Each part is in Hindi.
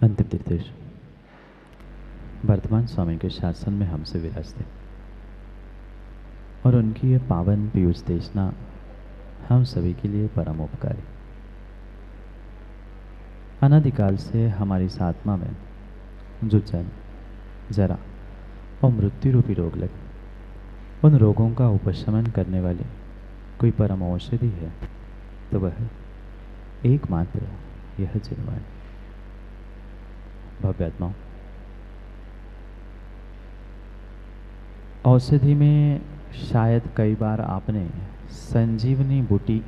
अंतिम निर्देश वर्तमान स्वामी के शासन में हमसे विराजते और उनकी ये पावन पीयूष देशना हम सभी के लिए परम उपकारी। अनादिकाल से हमारी इस आत्मा में जो जन्म, जरा और मृत्यु रूपी रोग लगे, उन रोगों का उपशमन करने वाली कोई परम औषधि है तो वह एकमात्र यह जिनवाणी। भव्यात्माओं, औषधि में शायद कई बार आपने संजीवनी बूटी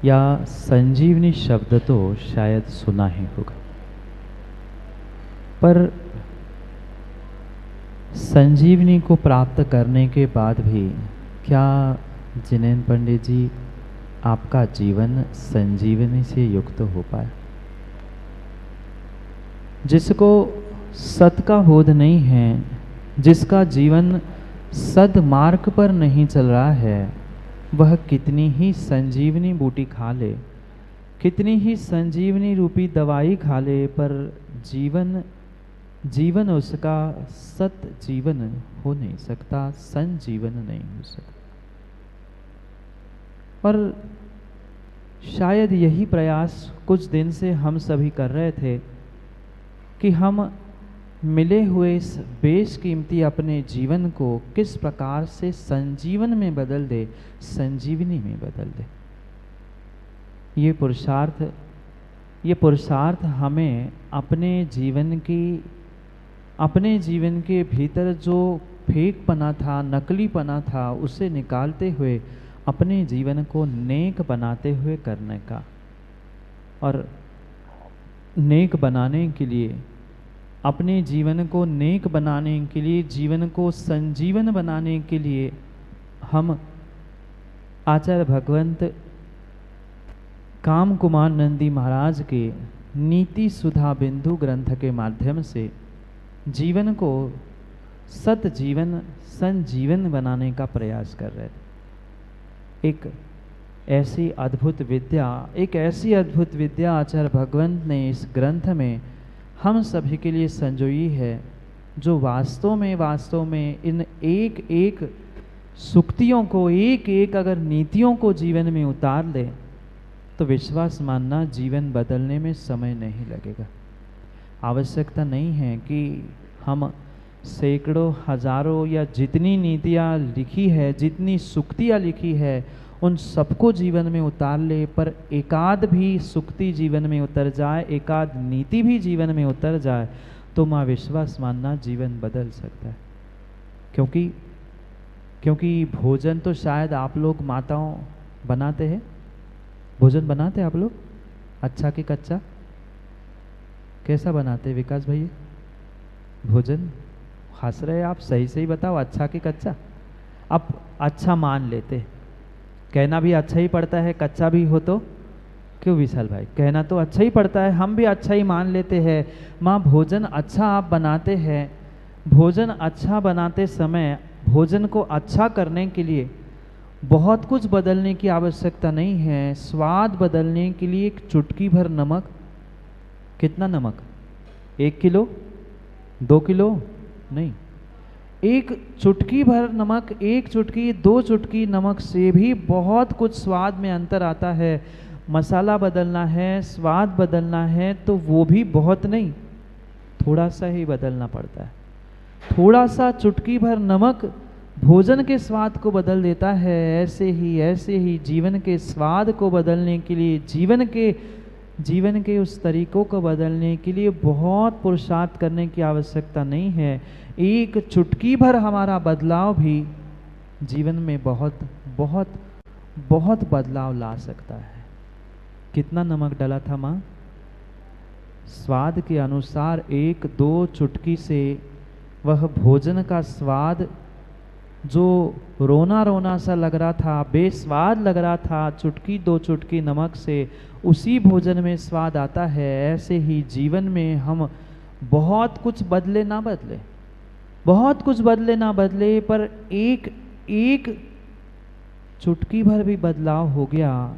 या संजीवनी शब्द तो शायद सुना ही होगा, पर संजीवनी को प्राप्त करने के बाद भी क्या जिनेंद्र पंडित जी आपका जीवन संजीवनी से युक्त हो पाया? जिसको सत का बोध नहीं है, जिसका जीवन सद्मार्ग पर नहीं चल रहा है, वह कितनी ही संजीवनी बूटी खा ले, कितनी ही संजीवनी रूपी दवाई खा ले, पर जीवन उसका सत जीवन हो नहीं सकता, संजीवन नहीं हो सकता। और शायद यही प्रयास कुछ दिन से हम सभी कर रहे थे कि हम मिले हुए इस बेशकीमती अपने जीवन को किस प्रकार से संजीवन में बदल दे, संजीवनी में बदल दे। ये पुरुषार्थ हमें अपने जीवन के भीतर जो फेकपना था, नकलीपना था, उसे निकालते हुए अपने जीवन को नेक बनाते हुए करने का, और नेक बनाने के लिए, अपने जीवन को नेक बनाने के लिए, जीवन को संजीवन बनाने के लिए हम आचार्य भगवंत काम कुमार नंदी महाराज के नीति सुधा बिंदु ग्रंथ के माध्यम से जीवन को सत जीवन संजीवन बनाने का प्रयास कर रहे थे। एक ऐसी अद्भुत विद्या आचार्य भगवंत ने इस ग्रंथ में हम सभी के लिए संजोई है, जो वास्तव में इन एक सुक्तियों को, एक अगर नीतियों को जीवन में उतार ले तो विश्वास मानना जीवन बदलने में समय नहीं लगेगा। आवश्यकता नहीं है कि हम सैकड़ों, हजारों या जितनी नीतियाँ लिखी है, जितनी सुक्तियाँ लिखी है, उन सबको जीवन में उतार ले, पर एकाध भी सुक्ति जीवन में उतर जाए, एकाध नीति भी जीवन में उतर जाए तो माँ विश्वास मानना जीवन बदल सकता है। क्योंकि भोजन तो शायद आप लोग माताओं बनाते हैं, भोजन बनाते हैं आप लोग, अच्छा कि कच्चा? कैसा बनाते हैं विकास भैया भोजन? हंस रहे आप, सही बताओ, अच्छा कि कच्चा? आप अच्छा मान लेते, कहना भी अच्छा ही पड़ता है, कच्चा भी हो तो क्यों विशाल भाई? कहना तो अच्छा ही पड़ता है, हम भी अच्छा ही मान लेते हैं। माँ भोजन अच्छा आप बनाते हैं, भोजन अच्छा बनाते समय भोजन को अच्छा करने के लिए बहुत कुछ बदलने की आवश्यकता नहीं है। स्वाद बदलने के लिए एक चुटकी भर नमक, कितना नमक? 1 किलो, 2 किलो नहीं, एक चुटकी भर नमक, 1 चुटकी, 2 चुटकी नमक से भी बहुत कुछ स्वाद में अंतर आता है। मसाला बदलना है, स्वाद बदलना है तो वो भी बहुत नहीं, थोड़ा सा ही बदलना पड़ता है। थोड़ा सा चुटकी भर नमक भोजन के स्वाद को बदल देता है। ऐसे ही जीवन के स्वाद को बदलने के लिए, जीवन के उस तरीकों को बदलने के लिए बहुत पुरुषार्थ करने की आवश्यकता नहीं है। एक चुटकी भर हमारा बदलाव भी जीवन में बहुत बदलाव ला सकता है। कितना नमक डाला था माँ? स्वाद के अनुसार 1-2 चुटकी से वह भोजन का स्वाद जो रोना सा लग रहा था, बेस्वाद लग रहा था, चुटकी 2 चुटकी नमक से उसी भोजन में स्वाद आता है। ऐसे ही जीवन में हम बहुत कुछ बदले ना बदले, पर एक चुटकी भर भी बदलाव हो गया,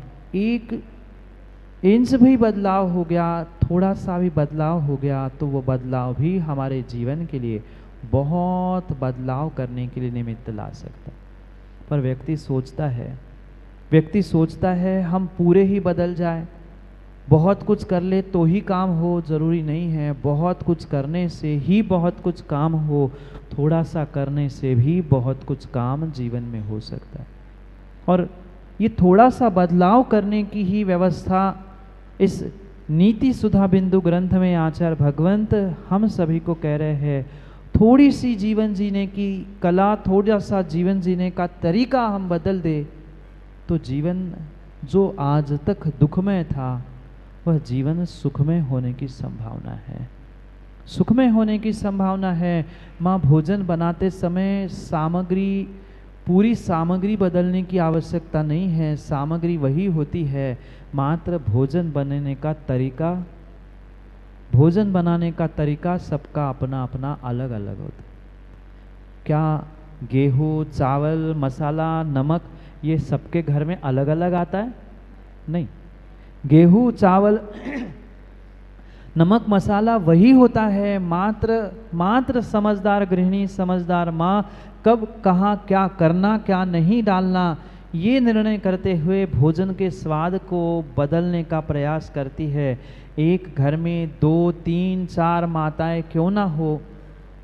इंच भी बदलाव हो गया, थोड़ा सा भी बदलाव हो गया, तो वो बदलाव भी हमारे जीवन के लिए बहुत बदलाव करने के लिए निमित्त ला सकता है। पर व्यक्ति सोचता है हम पूरे ही बदल जाए, बहुत कुछ कर ले तो ही काम हो, ज़रूरी नहीं है बहुत कुछ करने से ही बहुत कुछ काम हो, थोड़ा सा करने से भी बहुत कुछ काम जीवन में हो सकता है। और ये थोड़ा सा बदलाव करने की ही व्यवस्था इस नीति सुधा बिंदु ग्रंथ में आचार्य भगवंत हम सभी को कह रहे हैं। थोड़ी सी जीवन जीने की कला, थोड़ा सा जीवन जीने का तरीका हम बदल दे तो जीवन जो आज तक दुखमय था वह जीवन सुखमय होने की संभावना है, सुखमय होने की संभावना है। माँ भोजन बनाते समय पूरी सामग्री बदलने की आवश्यकता नहीं है, सामग्री वही होती है, मात्र भोजन बनाने का तरीका सबका अपना अपना अलग अलग होता है। क्या गेहूँ, चावल, मसाला, नमक ये सबके घर में अलग अलग आता है? नहीं, गेहूँ, चावल, नमक, मसाला वही होता है, मात्र समझदार गृहिणी, समझदार माँ कब कहाँ क्या करना क्या नहीं डालना ये निर्णय करते हुए भोजन के स्वाद को बदलने का प्रयास करती है। एक घर में 2, 3, 4 माताएं क्यों ना हो,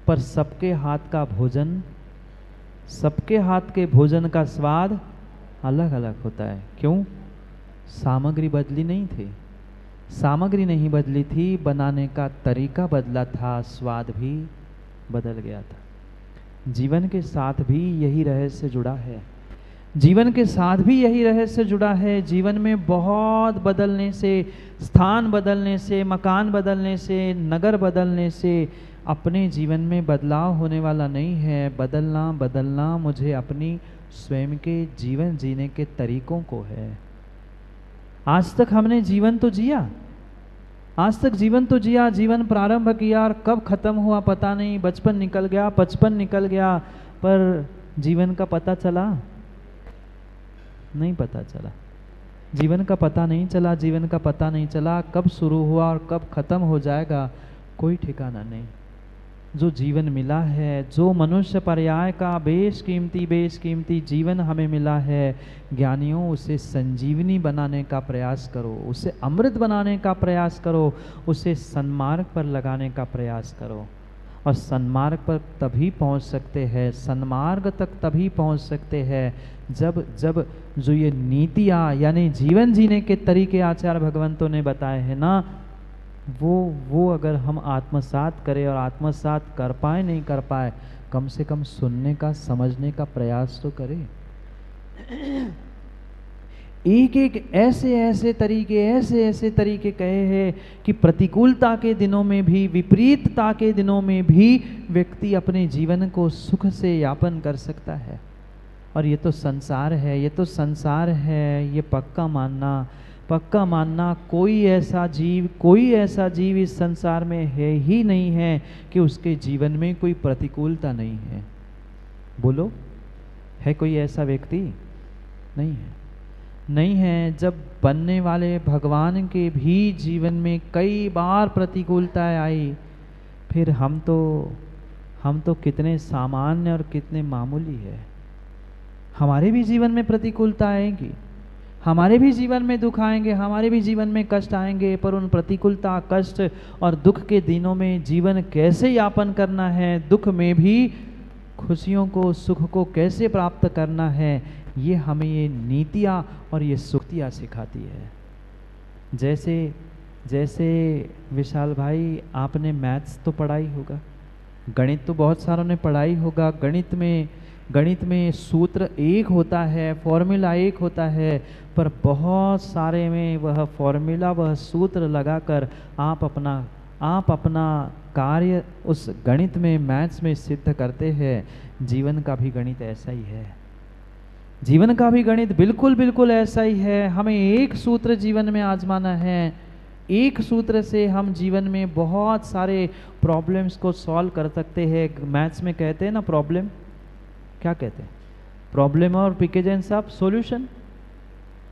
पर सबके हाथ के भोजन का स्वाद अलग अलग होता है। क्यों? सामग्री बदली नहीं थी, सामग्री नहीं बदली थी, बनाने का तरीका बदला था, स्वाद भी बदल गया था। जीवन के साथ भी यही रहस्य जुड़ा है, जीवन के साथ भी यही रहस्य जुड़ा है। जीवन में बहुत बदलने से, स्थान बदलने से, मकान बदलने से, नगर बदलने से अपने जीवन में बदलाव होने वाला नहीं है। बदलना मुझे अपनी स्वयं के जीवन जीने के तरीकों को है। आज तक हमने जीवन तो जिया, जीवन प्रारंभ किया और कब खत्म हुआ पता नहीं, बचपन निकल गया, 55 निकल गया, पर जीवन का पता चला नहीं, पता चला जीवन का पता नहीं चला, कब शुरू हुआ और कब खत्म हो जाएगा कोई ठिकाना नहीं। जो जीवन मिला है, जो मनुष्य पर्याय का बेशकीमती जीवन हमें मिला है, ज्ञानियों उसे संजीवनी बनाने का प्रयास करो, उसे अमृत बनाने का प्रयास करो, उसे सन्मार्ग पर लगाने का प्रयास करो। और सन्मार्ग पर तभी पहुंच सकते हैं, सन्मार्ग तक तभी पहुंच सकते हैं जब जो ये नीतियाँ यानी जीवन जीने के तरीके आचार्य भगवंतों ने बताए हैं ना, वो अगर हम आत्मसात करें, और आत्मसात कर पाए नहीं कर पाए, कम से कम सुनने का, समझने का प्रयास तो करें। एक ऐसे तरीके कहे हैं कि प्रतिकूलता के दिनों में भी, विपरीतता के दिनों में भी व्यक्ति अपने जीवन को सुख से यापन कर सकता है। और ये तो संसार है, ये पक्का मानना कोई ऐसा जीव इस संसार में है ही नहीं है कि उसके जीवन में कोई प्रतिकूलता नहीं है। बोलो, है कोई ऐसा व्यक्ति? नहीं है। जब बनने वाले भगवान के भी जीवन में कई बार प्रतिकूलताएं आई, फिर हम तो कितने सामान्य और कितने मामूली है। हमारे भी जीवन में प्रतिकूलता आएगी, हमारे भी जीवन में दुख आएंगे, हमारे भी जीवन में कष्ट आएंगे, पर उन प्रतिकूलता, कष्ट और दुख के दिनों में जीवन कैसे यापन करना है, दुख में भी खुशियों को, सुख को कैसे प्राप्त करना है, ये हमें ये नीतियाँ और ये सुक्तियाँ सिखाती है। जैसे विशाल भाई, आपने मैथ्स तो पढ़ाई होगा, गणित तो बहुत सारों ने पढ़ाई होगा। गणित में सूत्र एक होता है, फॉर्मूला एक होता है, पर बहुत सारे में वह फॉर्मूला, वह सूत्र लगाकर आप अपना कार्य उस गणित में, मैथ्स में सिद्ध करते हैं। जीवन का भी गणित ऐसा ही है, जीवन का भी गणित बिल्कुल ऐसा ही है। हमें एक सूत्र जीवन में आजमाना है, एक सूत्र से हम जीवन में बहुत सारे प्रॉब्लम्स को सॉल्व कर सकते हैं। मैथ्स में कहते हैं ना, प्रॉब्लम क्या कहते हैं? प्रॉब्लम और पिकेजेंस ऑफ सॉल्यूशन।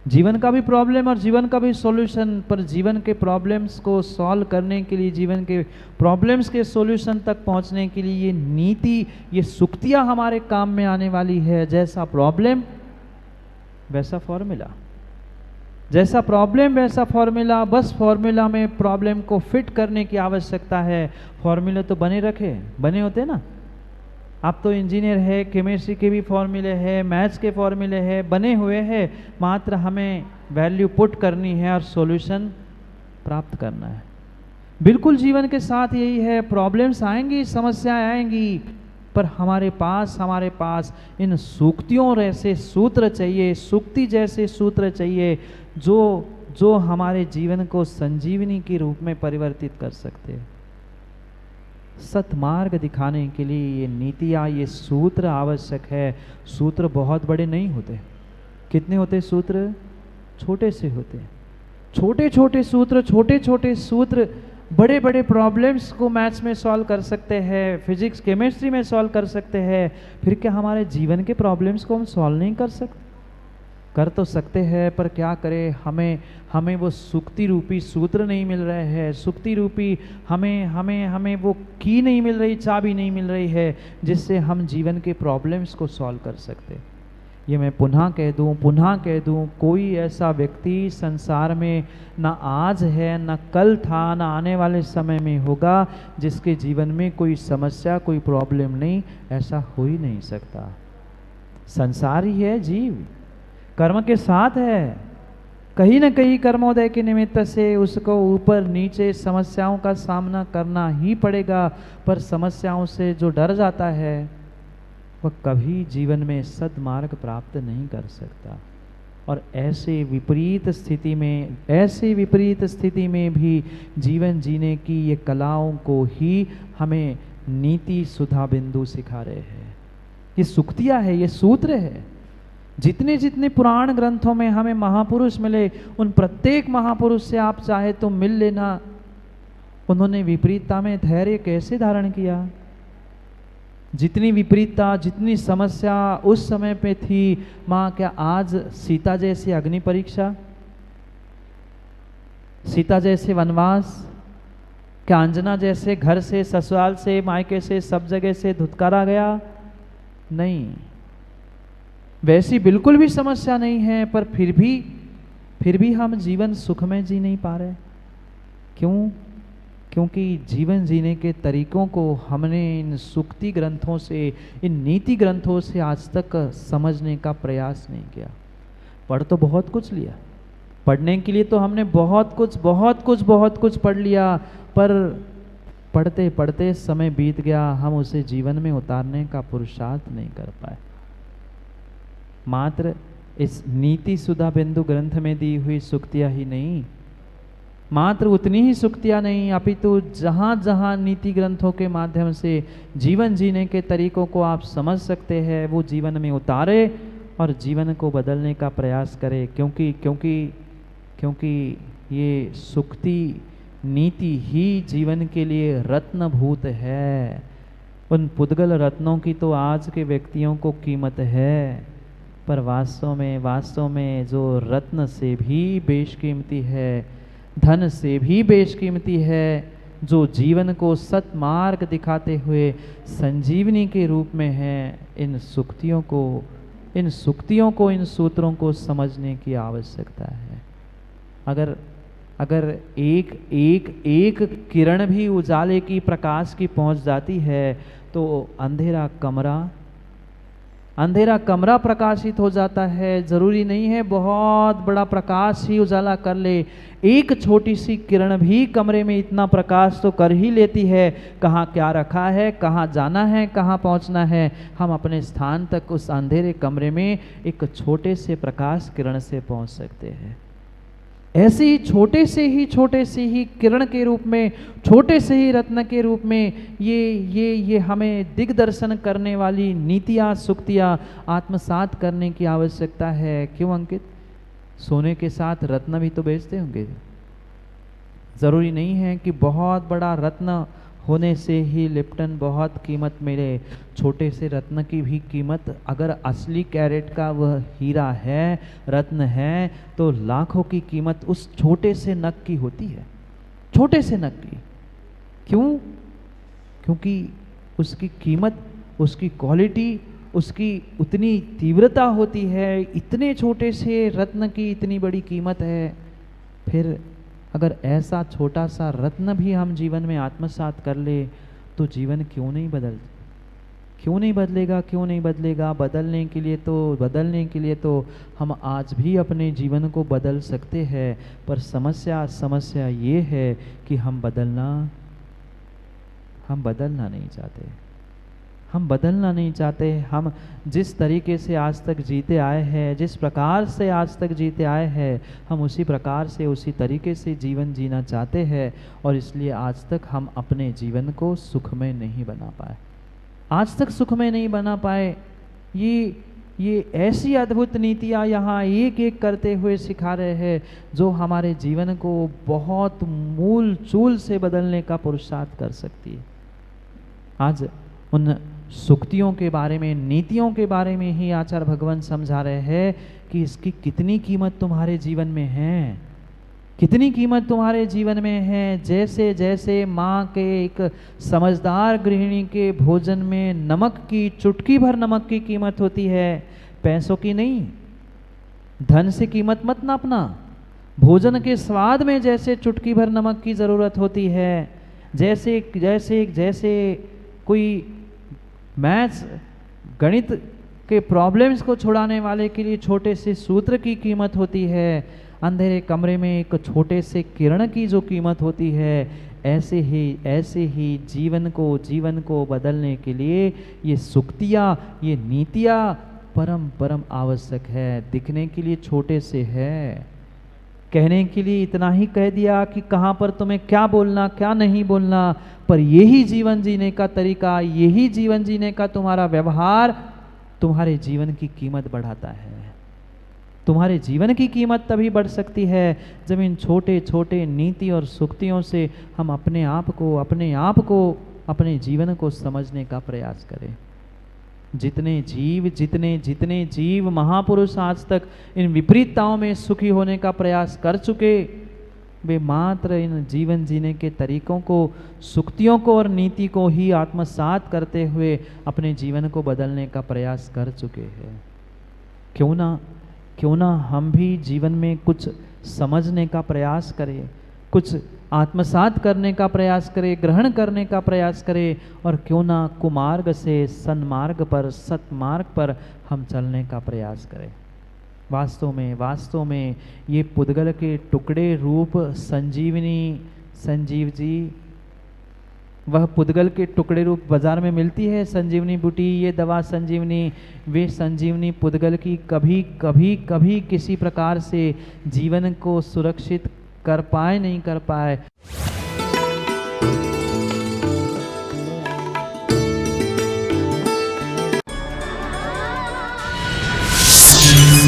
जीवन का भी प्रॉब्लम और जीवन का भी सॉल्यूशन, पर जीवन के प्रॉब्लम्स को सॉल्व करने के लिए, जीवन के प्रॉब्लम्स के सॉल्यूशन तक पहुंचने के लिए ये नीति, ये सुक्तियाँ हमारे काम में आने वाली है। जैसा प्रॉब्लम वैसा फॉर्मूला, जैसा प्रॉब्लम वैसा फॉर्मूला, बस फॉर्मूला में प्रॉब्लम को फिट करने की आवश्यकता है। फॉर्मूले तो बने बने होते ना। आप तो इंजीनियर है, केमिस्ट्री के भी फॉर्मूले है, मैथ्स के फॉर्मूले है, बने हुए हैं, मात्र हमें वैल्यू पुट करनी है और सॉल्यूशन प्राप्त करना है। बिल्कुल जीवन के साथ यही है, प्रॉब्लम्स आएंगी, समस्याएं आएंगी, पर हमारे पास इन सूक्तियों जैसे सूत्र चाहिए, सूक्ति जैसे सूत्र चाहिए जो हमारे जीवन को संजीवनी के रूप में परिवर्तित कर सकते हैं। सतमार्ग दिखाने के लिए ये नीतियाँ, ये सूत्र आवश्यक है। सूत्र बहुत बड़े नहीं होते। कितने होते सूत्र? छोटे से होते। छोटे छोटे सूत्र बड़े बड़े प्रॉब्लम्स को मैथ्स में सॉल्व कर सकते हैं, फिजिक्स केमिस्ट्री में सॉल्व कर सकते हैं। फिर क्या हमारे जीवन के प्रॉब्लम्स को हम सॉल्व नहीं कर सकते? कर तो सकते हैं, पर क्या करें, हमें वो सुक्ति रूपी सूत्र नहीं मिल रहे हैं, सुक्ति रूपी हमें वो की नहीं मिल रही, चाबी नहीं मिल रही है जिससे हम जीवन के प्रॉब्लम्स को सॉल्व कर सकते। ये मैं पुनः कह दूं, कोई ऐसा व्यक्ति संसार में ना आज है, ना कल था, ना आने वाले समय में होगा जिसके जीवन में कोई समस्या, कोई प्रॉब्लम नहीं। ऐसा हो ही नहीं सकता। संसार ही है, जीव कर्म के साथ है, कहीं न कहीं कर्मोदय के निमित्त से उसको ऊपर नीचे समस्याओं का सामना करना ही पड़ेगा। पर समस्याओं से जो डर जाता है वह कभी जीवन में सद्मार्ग प्राप्त नहीं कर सकता। और ऐसे विपरीत स्थिति में भी जीवन जीने की ये कलाओं को ही हमें नीति सुधा बिंदु सिखा रहे हैं। ये सुक्तियाँ है, ये सूत्र है। जितने पुराण ग्रंथों में हमें महापुरुष मिले, उन प्रत्येक महापुरुष से आप चाहे तो मिल लेना, उन्होंने विपरीतता में धैर्य कैसे धारण किया। जितनी विपरीतता, जितनी समस्या उस समय पे थी, माँ क्या आज सीता जैसी अग्नि परीक्षा, सीता जैसे वनवास, क्या अंजना जैसे घर से, ससुराल से, मायके से, सब जगह से धुतकारा गया? नहीं, वैसी बिल्कुल भी समस्या नहीं है। पर फिर भी हम जीवन सुख में जी नहीं पा रहे। क्यों? क्योंकि जीवन जीने के तरीकों को हमने इन सुक्ति ग्रंथों से, इन नीति ग्रंथों से आज तक समझने का प्रयास नहीं किया। पढ़ तो बहुत कुछ लिया, पढ़ने के लिए तो हमने बहुत कुछ पढ़ लिया, पर पढ़ते पढ़ते समय बीत गया, हम उसे जीवन में उतारने का पुरुषार्थ नहीं कर पाए। मात्र इस नीति सुधा बिंदु ग्रंथ में दी हुई सुक्तियाँ ही नहीं, मात्र उतनी ही सुक्तियाँ नहीं, अपितु जहाँ जहाँ नीति ग्रंथों के माध्यम से जीवन जीने के तरीकों को आप समझ सकते हैं, वो जीवन में उतारे और जीवन को बदलने का प्रयास करें। क्योंकि ये सुक्ति नीति ही जीवन के लिए रत्नभूत है। उन पुद्गल रत्नों की तो आज के व्यक्तियों को कीमत है, पर वास्तव में जो रत्न से भी बेशकीमती है, धन से भी बेशकीमती है, जो जीवन को सत्मार्ग दिखाते हुए संजीवनी के रूप में है, इन सुक्तियों को, इन सूत्रों को समझने की आवश्यकता है। अगर एक किरण भी उजाले की, प्रकाश की पहुंच जाती है तो अंधेरा कमरा प्रकाशित हो जाता है। जरूरी नहीं है बहुत बड़ा प्रकाश ही उजाला कर ले, एक छोटी सी किरण भी कमरे में इतना प्रकाश तो कर ही लेती है। कहाँ क्या रखा है, कहाँ जाना है, कहाँ पहुँचना है, हम अपने स्थान तक उस अंधेरे कमरे में एक छोटे से प्रकाश किरण से पहुँच सकते हैं। ऐसे ही छोटे से ही किरण के रूप में, छोटे से ही रत्न के रूप में ये हमें दिग्दर्शन करने वाली नीतियाँ, सुक्तियाँ आत्मसात करने की आवश्यकता है। क्यों अंकित? सोने के साथ रत्न भी तो बेचते होंगे। ज़रूरी नहीं है कि बहुत बड़ा रत्न होने से ही लिप्टन बहुत कीमत मिले। छोटे से रत्न की भी कीमत, अगर असली कैरेट का वह हीरा है, रत्न है, तो लाखों की कीमत उस छोटे से नग की होती है, छोटे से नग की। क्यों? क्योंकि उसकी कीमत, उसकी क्वालिटी, उसकी उतनी तीव्रता होती है। इतने छोटे से रत्न की इतनी बड़ी कीमत है। फिर अगर ऐसा छोटा सा रत्न भी हम जीवन में आत्मसात कर ले तो जीवन क्यों नहीं बदलेगा? क्यों नहीं बदलेगा? बदलने के लिए तो हम आज भी अपने जीवन को बदल सकते हैं। पर समस्या ये है कि हम बदलना नहीं चाहते। हम बदलना नहीं चाहते। हम जिस तरीके से आज तक जीते आए हैं, जिस प्रकार से आज तक जीते आए हैं, हम उसी प्रकार से, उसी तरीके से जीवन जीना चाहते हैं। और इसलिए आज तक हम अपने जीवन को सुखमय नहीं बना पाए। आज तक सुखमय नहीं बना पाए। ये ऐसी अद्भुत नीतियाँ यहाँ एक एक करते हुए सिखा रहे हैं जो हमारे जीवन को बहुत मूल चूल से बदलने का पुरुषार्थ कर सकती है। आज उन सुक्तियों के बारे में, नीतियों के बारे में ही आचार्य भगवान समझा रहे हैं कि इसकी कितनी कीमत तुम्हारे जीवन में है, कितनी कीमत तुम्हारे जीवन में है। जैसे जैसे माँ के, एक समझदार गृहिणी के भोजन में नमक की, चुटकी भर नमक की कीमत होती है, पैसों की नहीं। धन से कीमत मत नापना। भोजन के स्वाद में जैसे चुटकी भर नमक की ज़रूरत होती है, जैसे जैसे जैसे कोई मैथ्स, गणित के प्रॉब्लम्स को छुड़ाने वाले के लिए छोटे से सूत्र की कीमत होती है, अंधेरे कमरे में एक छोटे से किरण की जो कीमत होती है, ऐसे ही जीवन को बदलने के लिए ये सुक्तियाँ, ये नीतियाँ परम आवश्यक है। दिखने के लिए छोटे से है, कहने के लिए इतना ही कह दिया कि कहाँ पर तुम्हें क्या बोलना, क्या नहीं बोलना, पर यही जीवन जीने का तरीका, यही जीवन जीने का तुम्हारा व्यवहार तुम्हारे जीवन की कीमत बढ़ाता है। तुम्हारे जीवन की कीमत तभी बढ़ सकती है जब इन छोटे छोटे नीति और सुक्तियों से हम अपने आप को अपने जीवन को समझने का प्रयास करें। जितने जीव महापुरुष आज तक इन विपरीतताओं में सुखी होने का प्रयास कर चुके, वे मात्र इन जीवन जीने के तरीकों को, सुक्तियों को और नीति को ही आत्मसात करते हुए अपने जीवन को बदलने का प्रयास कर चुके हैं। क्यों ना हम भी जीवन में कुछ समझने का प्रयास करें, कुछ आत्मसात करने का प्रयास करें, ग्रहण करने का प्रयास करें, और क्यों ना कुमार्ग से सन्मार्ग पर, सतमार्ग पर हम चलने का प्रयास करें। वास्तव में ये पुद्गल के टुकड़े रूप संजीव जी, वह पुद्गल के टुकड़े रूप बाजार में मिलती है संजीवनी बूटी, ये दवा संजीवनी, वे संजीवनी पुद्गल की कभी किसी प्रकार से जीवन को सुरक्षित कर पाए नहीं कर पाए,